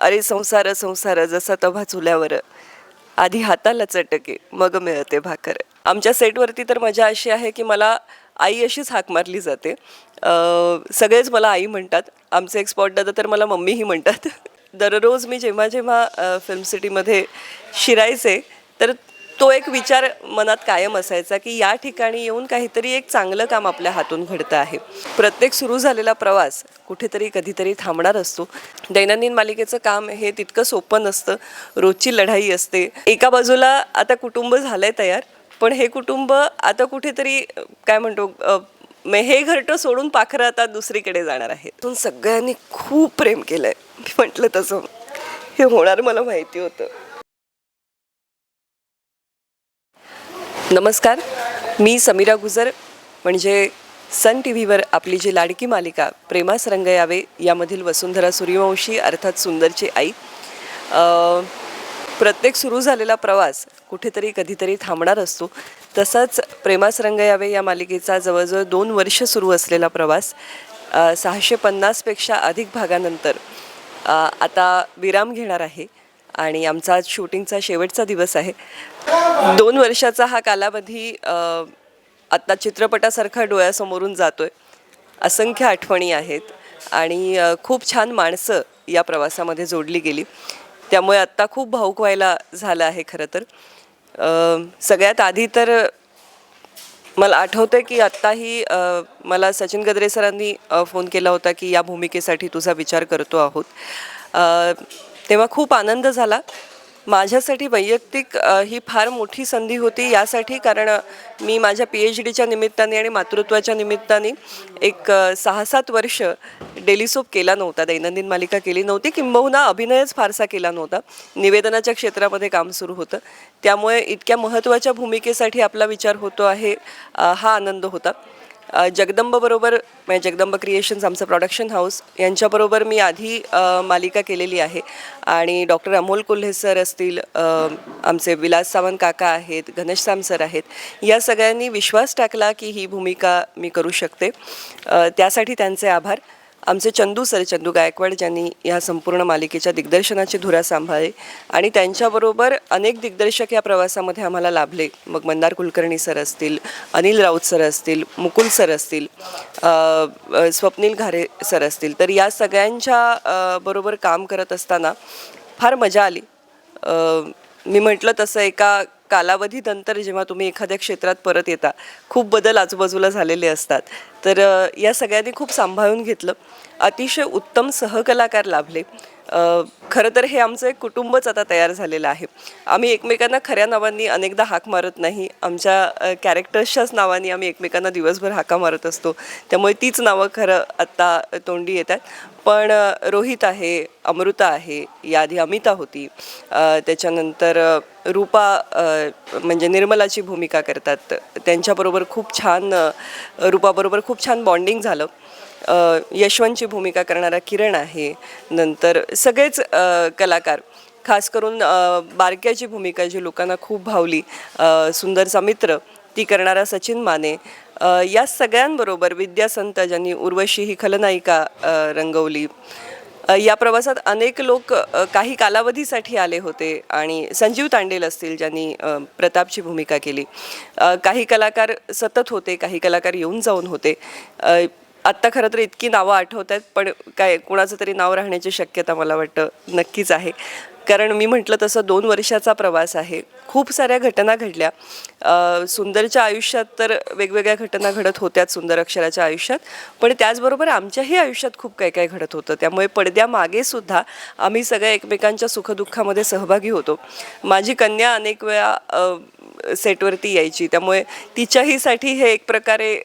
अरे संसार संसार जसा तवा चुल्यावर, आधी हाताला चटके मग मिळते भाकर. आमच्या सेटवरती तर मजा अशी आहे की मला आई अशीच हाक मारली जाते. सगळेच मला आई म्हणतात. आमचे एक स्पॉट दादा तर मला मम्मीही म्हणतात. दररोज मी जेव्हा जेव्हा फिल्म सिटीमध्ये शिरायचे तर तो एक विचार मनात कायम असायचा की या ठिकाणी येऊन काहीतरी एक चांगलं काम आपल्या हातून घडतं आहे. प्रत्येक सुरू झालेला प्रवास कुठेतरी कधीतरी थांबणार असतो. दैनंदिन मालिकेचं काम हे तितकं सोपं नसतं. रोजची लढाई असते. एका बाजूला आता कुटुंब झालंय तयार, पण हे कुटुंब आता कुठेतरी काय म्हणतो हे घरटं सोडून पाखरं आता दुसरीकडे जाणार आहे. पण सगळ्यांनी खूप प्रेम केलंय. मी म्हटलं तसं हे होणार मला माहिती होतं. नमस्कार, मी समीरा गुजर. म्हणजे सन टी व्हीवर आपली जी लाडकी मालिका प्रेमास रंग यावे यामधील वसुंधरा सूर्यवंशी अर्थात सुंदरची आई. प्रत्येक सुरू झालेला प्रवास कुठेतरी कधीतरी थांबणार असतो. तसंच प्रेमास रंग यावे या मालिकेचा जवळजवळ 2 वर्ष सुरू असलेला प्रवास 650पेक्षा अधिक भागानंतर आता विराम घेणार आहे आणि आमचा आज शूटिंगचा शेवटचा दिवस आहे. 2 वर्षाचा हा कालावधी आत्ता चित्रपटासारखा डोळ्यासमोरून जातोय. असंख्य आठवणी आहेत आणि खूप छान माणसं या प्रवासामध्ये जोडली गेली. त्यामुळे आत्ता खूप भावूक व्हायला झालं आहे खरं तर. सगळ्यात आधी तर मला आठवतं की आत्ताही मला सचिन गद्रे सरांनी फोन केला होता की या भूमिकेसाठी तुझा विचार करतो आहोत. तेव्हा खूप आनंद झाला. माझ्यासाठी वैयक्तिक ही फार मोठी संधी होती यासाठी कारण मी माझ्या PhDच्या निमित्ताने आणि मातृत्वाच्या निमित्ताने एक 6-7 वर्ष डेली सोप केला नव्हता. दैनंदिन मालिका केली नव्हती, किंबहुना अभिनयच फारसा केला नव्हता. निवेदनाच्या क्षेत्रामध्ये काम सुरू होतं. त्यामुळे इतक्या महत्त्वाच्या भूमिकेसाठी आपला विचार होतो आहे हा आनंद होता. जगदंबबरोबर म्हणजे जगदंब क्रिएशन्स आमचं प्रोडक्शन हाऊस यांच्याबरोबर मी आधी मालिका केलेली आहे आणि डॉक्टर अमोल कोल्हे सर असतील, आमचे विलास सावंत काका आहेत, घनश्याम सर आहेत, या सगळ्यांनी विश्वास टाकला की ही भूमिका मी करू शकते. त्यासाठी त्यांचे आभार. आमचे चंदू गायकवाड ज्यांनी या संपूर्ण मालिकेच्या दिग्दर्शनाची धुरा सांभाळली आणि त्यांच्याबरोबर अनेक दिग्दर्शक या प्रवासामध्ये आम्हाला लाभले. मग मंदार कुलकर्णी सर असतील, अनिल राऊत सर असतील, मुकुल सर असतील, स्वप्नील घारे सर असतील. तर या सगळ्यांच्या बरोबर काम करत असताना फार मजा आली. मी म्हटलं तसं एका कालावधीनंतर जेव्हा तुम्ही एखाद्या क्षेत्रात परत येता खूप बदल आजूबाजूला झालेले असतात. तर या सगळ्यांनी खूप सांभाळून घेतलं. अतिशय उत्तम सहकलाकार लाभले. खरं तर हे आमचं एक कुटुंबच आता तयार झालेलं आहे. आम्ही एकमेकांना खऱ्या नावांनी अनेकदा हाक मारत नाही. आमच्या कॅरेक्टर्सच्याच नावांनी आम्ही एकमेकांना दिवसभर हाका मारत असतो. त्यामुळे तीच नावं खरं आत्ता तोंडी येतात. पण रोहित आहे, अमृता आहे, याआधी अमिता होती, त्याच्यानंतर रूपा म्हणजे निर्मलाची भूमिका करतात. त्यांच्याबरोबर खूप छान रूपाबरोबर खूप छान बॉन्डिंग झालं. यशवंतची भूमिका करणारा किरण आहे. नंतर सगळेच कलाकार, खास करून बारक्याची भूमिका जी लोकांना खूप भावली, सुंदरचा मित्र, ती करणारा सचिन माने, या सगळ्यांबरोबर विद्या संत ज्यांनी उर्वशी ही खलनायिका रंगवली. या प्रवासात अनेक लोक काही कालावधीसाठी आले होते आणि संजीव तांडेल असतील ज्यांनी प्रतापची भूमिका केली. काही कलाकार सतत होते, काही कलाकार येऊन जाऊन होते. आत्ता खरं तर इतकी नावं आठवत आहेत, पण काय कुणाचं तरी नाव राहण्याची शक्यता मला वाटतं नक्कीच आहे. कारण मी म्हटलं तसं 2 वर्षाचा प्रवास आहे. खूप साऱ्या घटना घडल्या. सुंदरच्या आयुष्यात तर वेगवेगळ्या घटना घडत होत्याच, सुंदर अक्षराच्या आयुष्यात, पण त्याचबरोबर आमच्याही आयुष्यात खूप काही काही घडत होतं. त्यामुळे पडद्यामागे सुद्धा आम्ही सगळ्या एकमेकांच्या सुखदुःखामध्ये सहभागी होतो. माझी कन्या अनेक वेळा सेटवरती यायची, त्यामुळे तिच्याहीसाठी हे एक प्रकारे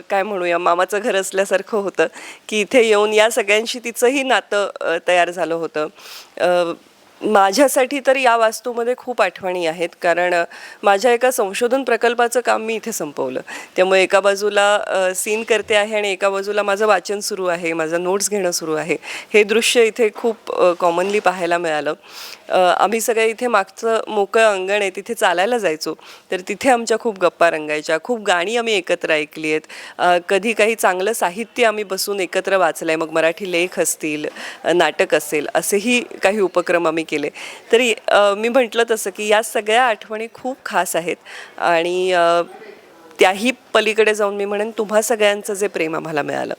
काय म्हणूया मामाचं घर असल्यासारखं होतं की इथे येऊन या सगळ्यांशी तिचंही नातं तयार झालं होतं. माझ्यासाठी तर या वास्तूमध्ये खूप आठवणी आहेत, कारण माझ्या एका संशोधन प्रकल्पाचं काम मी इथे संपवलं. त्यामुळे एका बाजूला सीन करते आहे आणि एका बाजूला माझं वाचन सुरू आहे, माझं नोट्स घेणं सुरू आहे. हे दृश्य इथे खूप कॉमनली पाहायला मिळालं. आम्ही सगळे इथे मागचं मोकळं अंगण आहे तिथे चालायला जायचो, तर तिथे आमच्या खूप गप्पा रंगायच्या, खूप गाणी आम्ही एकत्र ऐकली आहेत. कधी काही चांगलं साहित्य आम्ही बसून एकत्र वाचलं आहे, मग मराठी लेख असतील, नाटक असेल, असेही काही उपक्रम आम्ही केले. तरी मी म्हटलं तसं की या सगळ्या आठवणी खूप खास आहेत आणि त्याही पलीकडे जाऊन मी म्हणेन तुम्हा सगळ्यांचं जे प्रेम आम्हाला मिळालं.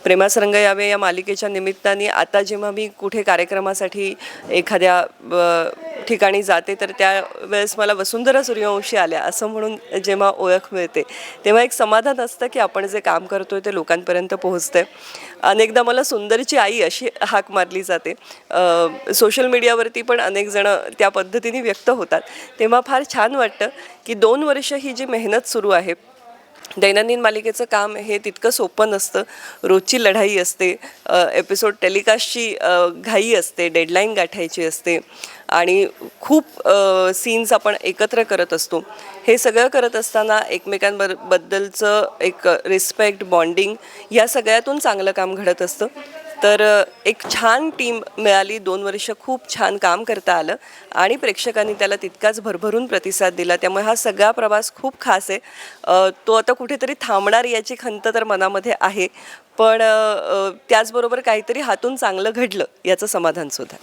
प्रेमास रंग यावे या मालिकेच्या निमित्ताने आता जेव्हा मी कुठे कार्यक्रमासाठी एखाद्या ठिकाणी जाते तर त्यावेळेस मला वसुंधरा सूर्यवंशी आल्या असं म्हणून जेव्हा ओळख मिळते तेव्हा एक समाधान असतं की आपण जे काम करतोय ते लोकांपर्यंत पोहोचतंय. अनेकदा मला सुंदरची आई अशी हाक मारली जाते. सोशल मीडियावरती पण अनेक जण त्या पद्धतीने व्यक्त होतात. तेव्हा फार छान वाटतं की 2 वर्ष ही जी मेहनत सुरू आहे, दैनंदिन मालिकेचं काम हे तितकं सोपं नसतं. रोजची लढाई असते, एपिसोड टेलिकास्टची घाई असते, डेडलाईन गाठायची असते आणि खूप सीन्स आपण एकत्र करत असतो. हे सगळं करत असताना एकमेकांबद्दलचं एक रिस्पेक्ट, बॉन्डिंग या सगळ्यातून चांगलं काम घडत असतं. तर एक छान टीम मिळाली, 2 वर्ष खूप छान काम करता आलं आणि प्रेक्षकांनी त्याला तितकाच भरभरून प्रतिसाद दिला. त्यामुळे हा सगळा प्रवास खूप खास आहे. तो आता कुठेतरी थांबणार याची खंत तर मनामध्ये आहे, पण त्याचबरोबर काहीतरी हातून चांगलं घडलं याचं समाधानसुद्धा.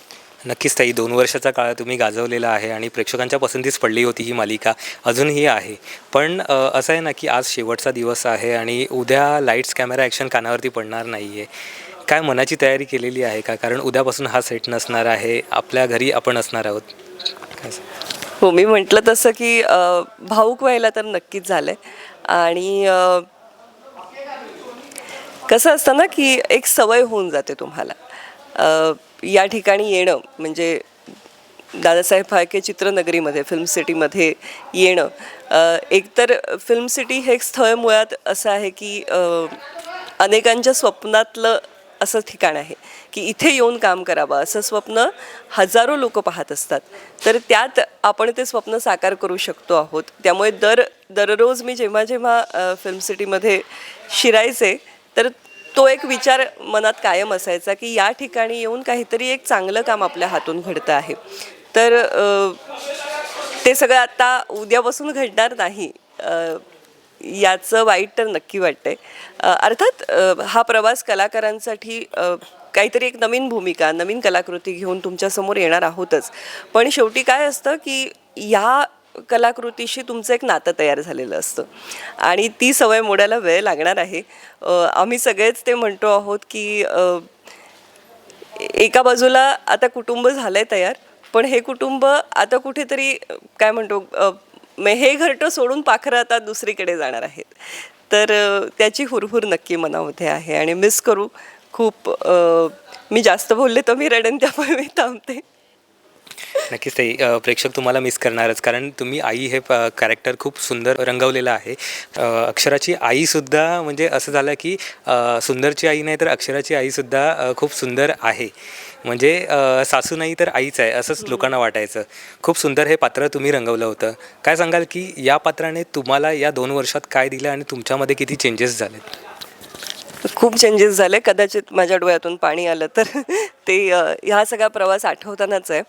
नक्कीच ताई, 2 वर्षाचा काळ तुम्ही गाजवलेला आहे आणि प्रेक्षकांच्या पसंतीस पडली होती ही मालिका, अजूनही आहे. पण असं आहे ना की आज शेवटचा दिवस आहे आणि उद्या लाईट्स कॅमेरा ॲक्शन कानावरती पडणार नाही आहे. काय मनाची तयारी केलेली आहे का? कारण उद्यापासून हा सेट नसणार आहे, आपल्या घरी आपण असणार आहोत. काय हो, मी म्हटलं तसं की भावूक व्हायला तर नक्कीच झालं आहे आणि कसं असतं ना की एक सवय होऊन जाते तुम्हाला या ठिकाणी येणं, म्हणजे दादासाहेब फाळके चित्रनगरीमध्ये, फिल्म सिटीमध्ये येणं. एकतर फिल्म सिटी हे एक स्थळ मुळात असं आहे की अनेकांच्या स्वप्नातलं असं ठिकाण आहे की इथे येऊन काम करावं असं स्वप्न हजारो लोक पाहत असतात. तर त्यात आपण ते स्वप्न साकार करू शकतो आहोत. त्यामुळे दररोज मी जेव्हा जेव्हा फिल्म सिटीमध्ये शिरायचे तर तो एक विचार मनात कायम असायचा की या ठिकाणी येऊन काहीतरी एक चांगलं काम आपल्या हातून घडतं आहे. तर ते सगळं आता उद्यापासून घडणार नाही याचं वाईट तर नक्की वाटतंय. अर्थात हा प्रवास कलाकारांसाठी काहीतरी एक नवीन भूमिका, नवीन कलाकृती घेऊन तुमच्यासमोर येणार आहोतच. पण शेवटी काय असतं की या कलाकृतीशी तुमचं एक नातं तयार झालेलं असतं आणि ती सवय मोडायला वेळ लागणार आहे. आम्ही सगळेच ते म्हणतो आहोत की एका बाजूला आता कुटुंब झालंय तयार, पण हे कुटुंब आता कुठेतरी काय म्हणतो हे घरटं सोडून पाखरं आता दुसरीकडे जाणार आहेत. तर त्याची हुरहुर नक्की मनामध्ये आहे आणि मिस करू खूप. मी जास्त बोलले तर मी रडेन, त्यामुळे मी थांबते. नक्कीच ताई, प्रेक्षक तुम्हाला मिस करणारच, कारण तुम्ही आई हे कॅरेक्टर खूप सुंदर रंगवलेलं आहे. अक्षराची आईसुद्धा म्हणजे असं झालं की सुंदरची आई नाही तर अक्षराची आईसुद्धा खूप सुंदर आहे. म्हणजे सासू नाही तर आईच आहे असंच लोकांना वाटायचं. खूप सुंदर हे पात्र तुम्ही रंगवलं होतं. काय सांगाल की या पात्राने तुम्हाला या 2 वर्षात काय दिलं आणि तुमच्यामध्ये किती चेंजेस झालेत? खूप चेंजेस झाले. कदाचित माझ्या डोळ्यातून पाणी आलं तर ते ह्या सगळा प्रवास आठवतानाच आहे.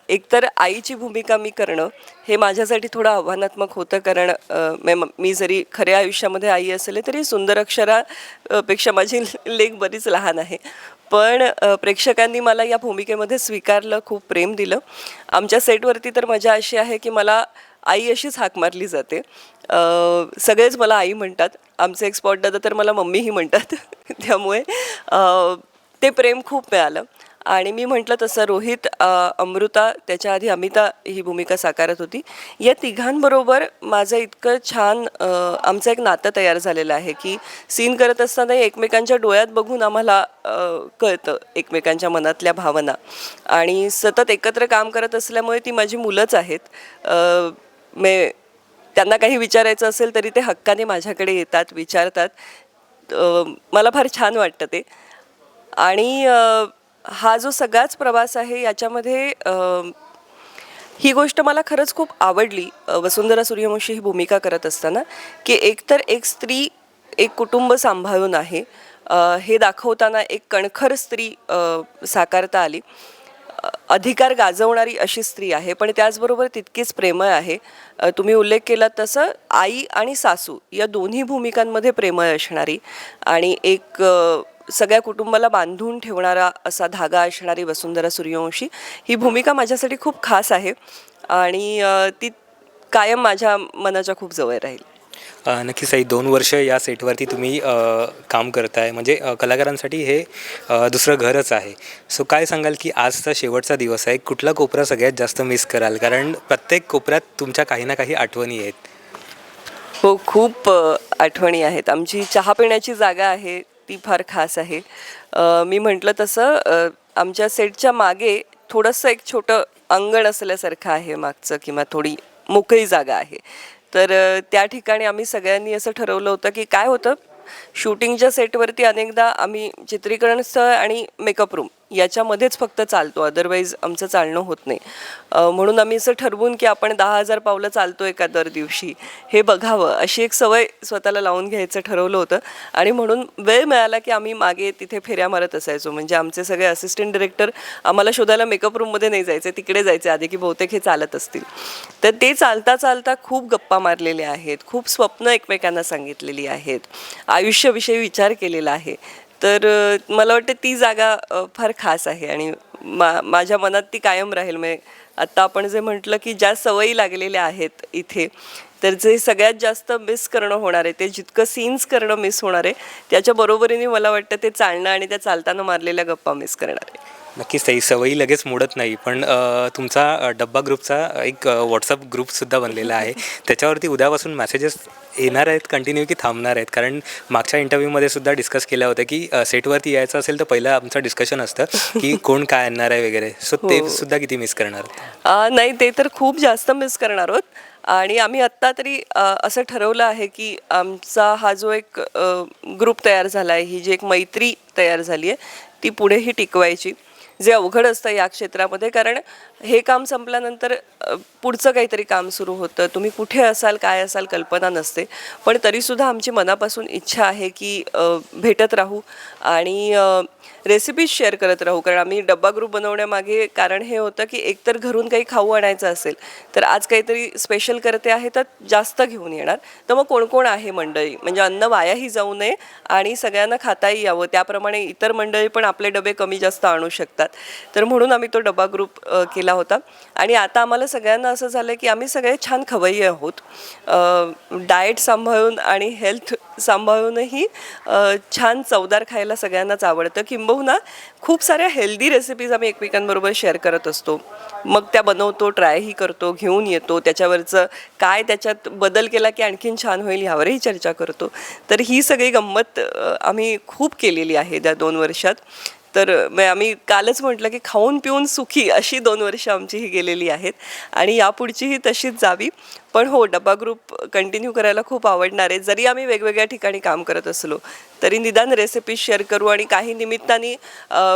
एकतर आईची भूमिका मी करणं हे माझ्यासाठी थोडं आव्हानात्मक होतं, कारण मी जरी खऱ्या आयुष्यामध्ये आई असेल तरी सुंदर अक्षरापेक्षा माझी लेक बरीच लहान आहे. पण प्रेक्षकांनी मला या भूमिकेमध्ये स्वीकारलं, खूप प्रेम दिलं. आमच्या सेटवरती तर मजा अशी आहे की मला आई अशीच हाक मारली जाते. सगळेच मला आई म्हणतात. आमचे एक स्पॉट दादा तर मला मम्मीही म्हणतात. त्यामुळे ते प्रेम खूप मिळालं. आणि मी म्हटलं तसं रोहित, अमृता, त्याच्या आधी अमिता ही भूमिका साकारत होती. या तिघांबरोबर माझं इतकं छान आमचं एक नातं तयार झालेलं आहे की सीन करत असताना एकमेकांच्या डोळ्यात बघून आम्हाला कळतं एकमेकांच्या मनातल्या भावना. आणि सतत एकत्र काम करत असल्यामुळे ती माझी मुलंच आहेत. त्यांना काही विचारायचं असेल तरी ते हक्काने माझ्याकडे येतात, विचारतात. मला फार छान वाटतं ते. आणि हा जो सगळाच प्रवास आहे याच्यामध्ये ही गोष्ट मला खरंच खूप आवडली वसुंधरा सूर्यवंशी ही भूमिका करत असताना, की एकतर एक स्त्री एक कुटुंब सांभाळून आहे हे दाखवताना एक कणखर स्त्री साकारता आली. अधिकार गाजवणारी अशी स्त्री आहे, पण त्याचबरोबर तितकीच प्रेमळ आहे. तुम्ही उल्लेख केला तसं आई आणि सासू या दोन्ही भूमिकांमध्ये प्रेमळ असणारी आणि एक सगळ्या कुटुंबाला बांधून ठेवणारा असा धागा असणारी वसुंधरा सूर्यवंशी ही भूमिका माझ्यासाठी खूप खास आहे आणि ती कायम माझ्या मनाच्या खूप जवळ राहील. नक्कीच ताई 2 वर्ष या सेटवरती तुम्ही काम करताय म्हणजे कलाकारांसाठी हे दुसरं घरच आहे. सो काय सांगाल की आजचा शेवटचा दिवस आहे, कुठला कोपरा सगळ्यात जास्त मिस कराल? कारण प्रत्येक कोपऱ्यात तुमच्या काही ना काही आठवणी आहेत. हो, खूप आठवणी आहेत. आमची चहा पिण्याची जागा आहे ती फार खास आहे. मी म्हटलं तसं आमच्या सेटच्या मागे थोडंसं एक छोटं अंगण असल्यासारखं आहे मागचं किंवा थोडी मोकळी जागा आहे. तर त्या ठिकाणी आम्ही सगळ्यांनी असं ठरवलं होतं की काय होतं, शूटिंगच्या सेटवरती अनेकदा आम्ही चित्रीकरण स्थळ आणि मेकअप रूम याच्यामध्येच फक्त चालतो, अदरवाईज आमचं चालणं होत नाही. म्हणून आम्ही असं ठरवून की आपण 10,000 पावलं चालतोय का दर दिवशी हे बघावं अशी एक सवय स्वतःला लावून घ्यायचं ठरवलं होतं आणि म्हणून वेळ मिळाला की आम्ही मागे तिथे फेऱ्या मारत असायचो. म्हणजे आमचे सगळे असिस्टंट डिरेक्टर आम्हाला शोधायला मेकअप रूममध्ये नाही जायचे, तिकडे जायचे आधी की बहुतेक हे चालत असतील. तर ते चालता चालता खूप गप्पा मारलेल्या आहेत, खूप स्वप्न एकमेकांना सांगितलेली आहेत, आयुष्याविषयी विचार केलेला आहे. तर मला वाटतं ती जागा फार खास आहे आणि माझ्या मनात ती कायम राहील. म्हणजे आत्ता आपण जे म्हटलं की ज्या सवयी लागलेल्या आहेत इथे, तर जे सगळ्यात जास्त मिस करणं होणार आहे, ते जितकं सीन्स करणं मिस होणार आहे, त्याच्या बरोबरीने मला वाटतं ते चालणं आणि त्या चालताना मारलेल्या गप्पा मिस करणार आहे. नक्कीच ताई, सवयी लगेच मोडत नाही, पण तुमचा डब्बा ग्रुपचा एक व्हॉट्सअप ग्रुपसुद्धा बनलेला आहे. त्याच्यावरती उद्यापासून मेसेजेस येणार आहेत कंटिन्यू की थांबणार आहेत? कारण मागच्या इंटरव्ह्यूमध्ये सुद्धा डिस्कस केलं होतं की सेटवरती यायचं असेल तर पहिलं आमचं डिस्कशन असतं की कोण काय आणणार आहे वगैरे. सो ते सुद्धा किती मिस करणार? नाही, ते तर खूप जास्त मिस करणार आहोत आणि आम्ही आत्ता तरी असं ठरवलं आहे की आमचा हा जो एक ग्रुप तयार झाला आहे, ही जी एक मैत्री तयार झाली आहे, ती पुढेही टिकवायची. जे अवघड असतं या क्षेत्रामध्ये, कारण हे काम संपल्यानंतर पुढचं काहीतरी काम सुरू होतं. तुम्ही कुठे असाल, काय असाल कल्पना नसते, पण तरीसुद्धा आमची मनापासून इच्छा आहे की भेटत राहू आणि रेसिपीज शेअर करत राहू. कारण आम्ही डब्बा ग्रुप बनवण्यामागे कारण हे होतं की एकतर घरून काही खाऊ आणायचं असेल तर आज काहीतरी स्पेशल करते आहे तर जास्त घेऊन येणार, तर मग कोण कोण आहे मंडळी, म्हणजे अन्न वायाही जाऊ नये आणि सगळ्यांना खाताही यावं, त्याप्रमाणे इतर मंडळी पण आपले डबे कमी जास्त आणू शकतात. तर म्हणून आम्ही तो डबा ग्रुप केला होता आणि आता आम्हाला सगळ्यांना असं झालं की आम्ही सगळे छान खवय्ये आहोत. डाएट सांभाळून आणि हेल्थ सांभाळूनही छान चवदार खायला सगळ्यांनाच आवडतं. किंबहुना खूप साऱ्या हेल्दी रेसिपीज आम्ही एकमेकांबरोबर शेअर करत असतो. मग त्या बनवतो, ट्रायही करतो, घेऊन येतो, त्याच्यावरचं काय त्याच्यात बदल केला की आणखीन छान होईल ह्यावरही चर्चा करतो. तर ही सगळी गंमत आम्ही खूप केलेली आहे त्या 2 वर्षात. तर आम्ही कालच म्हटलं की खाऊन पिऊन सुखी अशी 2 वर्ष आमची ही गेलेली आहेत आणि यापुढचीही तशीच जावी. पण हो, डब्बा ग्रुप कंटिन्यू करायला खूप आवडणार आहे. जरी आम्ही वेगवेगळ्या ठिकाणी काम करत असलो तरी निदान रेसिपी शेअर करू आणि काही निमित्ताने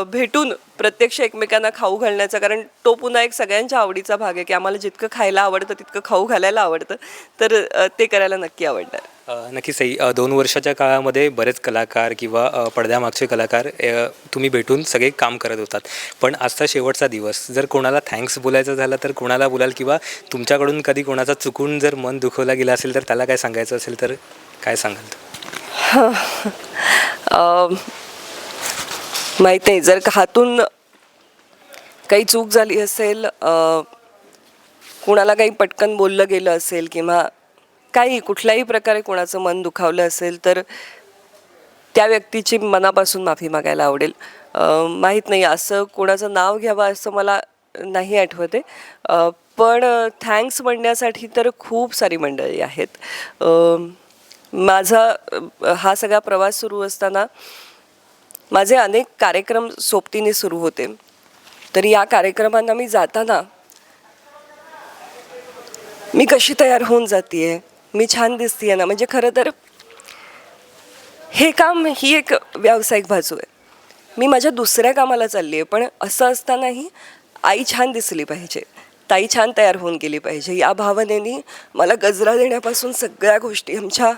भेटून प्रत्यक्ष एकमेकांना खाऊ घालण्याचा, कारण तो पुन्हा एक सगळ्यांच्या आवडीचा भाग आहे की आम्हाला जितकं खायला आवडतं तितकं खाऊ घालायला आवडतं. तर ते करायला नक्की आवडणार. नक्कीच ताई, 2 वर्षाच्या काळामध्ये बरेच कलाकार किंवा पडद्यामागचे कलाकार तुम्ही भेटून सगळे काम करत होतात. पण आजचा शेवटचा दिवस, जर कोणाला थँक्स बोलायचं झालं तर कोणाला बोलाल? किंवा तुमच्याकडून कधी कोणाचा चुकून जर मन दुखवला गेला असेल तर त्याला काय सांगायचं असेल तर काय सांगाल? माहीत नाही, जर हातून काही चूक झाली असेल, कुणाला काही पटकन बोललं गेलं असेल किंवा काही कुठल्याही प्रकारे कोणाचं मन दुखावलं असेल तर त्या व्यक्तीची मनापासून माफी मागायला आवडेल. माहीत नाही, असं कोणाचं नाव घ्यावं असं मला नाही आठवत आहे. पण थँक्स म्हणण्यासाठी तर खूप सारी मंडळी आहेत. माझा हा सगळा प्रवास सुरू असताना माझे अनेक कार्यक्रम सोबतीने सुरू होते. तर या कार्यक्रमांना मी जाताना मी कशी तयार होऊन जातीये, मी छान दिसतीये ना, म्हणजे खरं तर हे काम ही एक व्यावसायिक बाजू आहे. मी माझ्या दुसऱ्या कामाला चालली आहे, पण असं असतानाही आई छान दिसली पाहिजे, ताई छान तयार होऊन गेली पाहिजे, या भावनेनी मला गजरा देण्यापासून सगळ्या गोष्टी आमच्या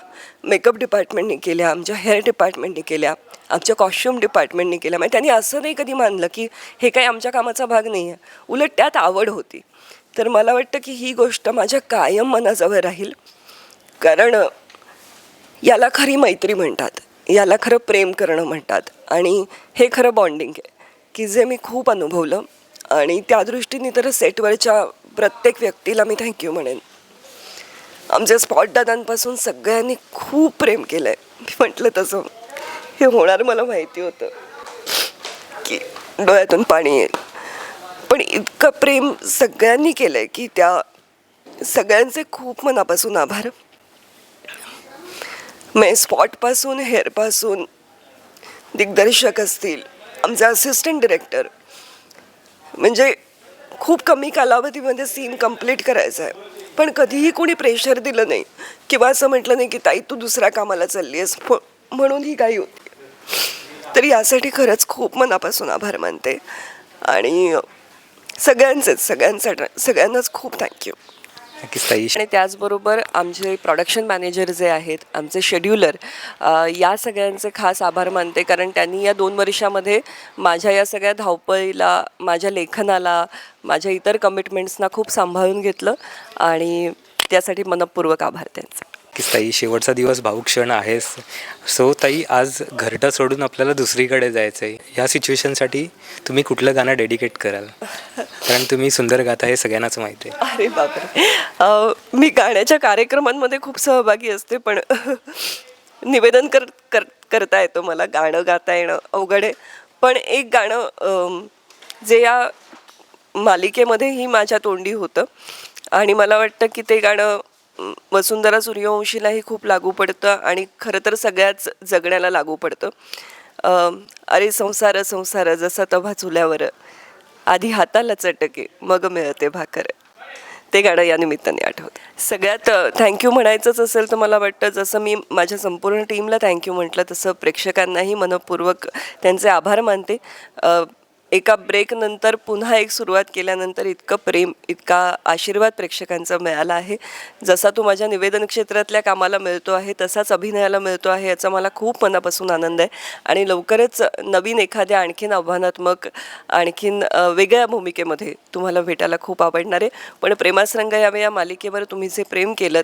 मेकअप डिपार्टमेंटने केल्या, आमच्या हेअर डिपार्टमेंटने केल्या, आमच्या कॉस्ट्युम डिपार्टमेंटने केल्या. म्हणजे त्यांनी असं नाही कधी मानलं की हे काही आमच्या कामाचा भाग नाही आहे, उलट त्यात आवड होती. तर मला वाटतं की ही गोष्ट माझ्या कायम मनाजवळ राहील, कारण याला खरी मैत्री म्हणतात, याला खरं प्रेम करणं म्हणतात. आणि हे खरं बॉन्डिंग आहे की जे मी खूप अनुभवलं. आणि त्या दृष्टीने तर सेटवरच्या प्रत्येक व्यक्तीला मी थँक्यू म्हणेन. आमच्या स्पॉट दादांपासून सगळ्यांनी खूप प्रेम केलं आहे. मी म्हटलं तसं हे होणार मला माहिती होतं की डोळ्यातून पाणी येईल, पण इतकं प्रेम सगळ्यांनी केलं आहे की त्या सगळ्यांचे खूप मनापासून आभार. मी स्पॉटपासून हेअरपासून दिग्दर्शक असतील, आमचे असिस्टंट डिरेक्टर, म्हणजे खूप कमी कालावधीमध्ये सीन कंप्लीट करायचा आहे, पण कधीही कोणी प्रेशर दिलं नाही किंवा असं म्हटलं नाही की ताई तू दुसऱ्या कामाला चालली आहेस म्हणून ही काही होती. तर यासाठी खरंच खूप मनापासून आभार मानते. आणि सगळ्यांनाच खूप थँक्यू. नक्कीच ताई. आणि त्याचबरोबर आमचे प्रोडक्शन मॅनेजर जे आहेत, आमचे शेड्युलर, या सगळ्यांचे खास आभार मानते, कारण त्यांनी या 2 वर्षामध्ये माझ्या या सगळ्या धावपळीला, माझ्या लेखनाला, माझ्या इतर कमिटमेंट्सना खूप सांभाळून घेतलं आणि त्यासाठी मनपूर्वक आभार त्यांचा. नक्कीच ताई, शेवटचा दिवस भावूक क्षण आहेस. सो ताई, आज घरटा सोडून आपल्याला दुसरीकडे जायचं आहे. या सिच्युएशनसाठी तुम्ही कुठलं गाणं डेडिकेट कराल? कारण तुम्ही सुंदर गाता हे सगळ्यांनाच माहिती आहे. अरे बापरे, मी गाण्याच्या कार्यक्रमांमध्ये खूप सहभागी असते, पण निवेदन करता येतं मला, गाणं गाता येणं अवघड आहे. पण एक गाणं जे या मालिकेमध्येही माझ्या तोंडी होतं आणि मला वाटतं की ते गाणं वसुंधरा सूर्यवंशीलाही खूप लागू पडतं आणि खरं तर सगळ्याच जगण्याला लागू पडतं. अरे संसार संसार जसा तभा चुल्यावर, आधी हाताला चटके मग मिळते भाकर. ते गाणं या निमित्ताने आठवतं. सगळ्यात थँक्यू म्हणायचंच असेल तर मला वाटतं जसं मी माझ्या संपूर्ण टीमला थँक्यू म्हटलं तसं प्रेक्षकांनाही मनपूर्वक त्यांचे आभार मानते. एका ब्रेकनंतर पुन्हा एक सुरुवात केल्यानंतर इतकं प्रेम, इतका आशीर्वाद प्रेक्षकांचा मिळाला आहे. जसा तो माझ्या निवेदन क्षेत्रातल्या कामाला मिळतो आहे तसाच अभिनयाला मिळतो आहे, याचा मला खूप मनापासून आनंद आहे. आणि लवकरच नवीन एखाद्या आणखीन आव्हानात्मक, आणखीन वेगळ्या भूमिकेमध्ये तुम्हाला भेटायला खूप आवडणार आहे. पण प्रेमास रंग यावे या मालिकेवर तुम्ही जे प्रेम केलं,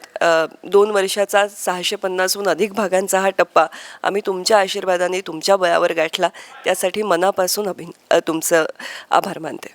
2 वर्षाचा 650हून अधिक भागांचा हा टप्पा आम्ही तुमच्या आशीर्वादाने तुमच्या बळावर गाठला, त्यासाठी मनापासून तुमचं आभार मानते.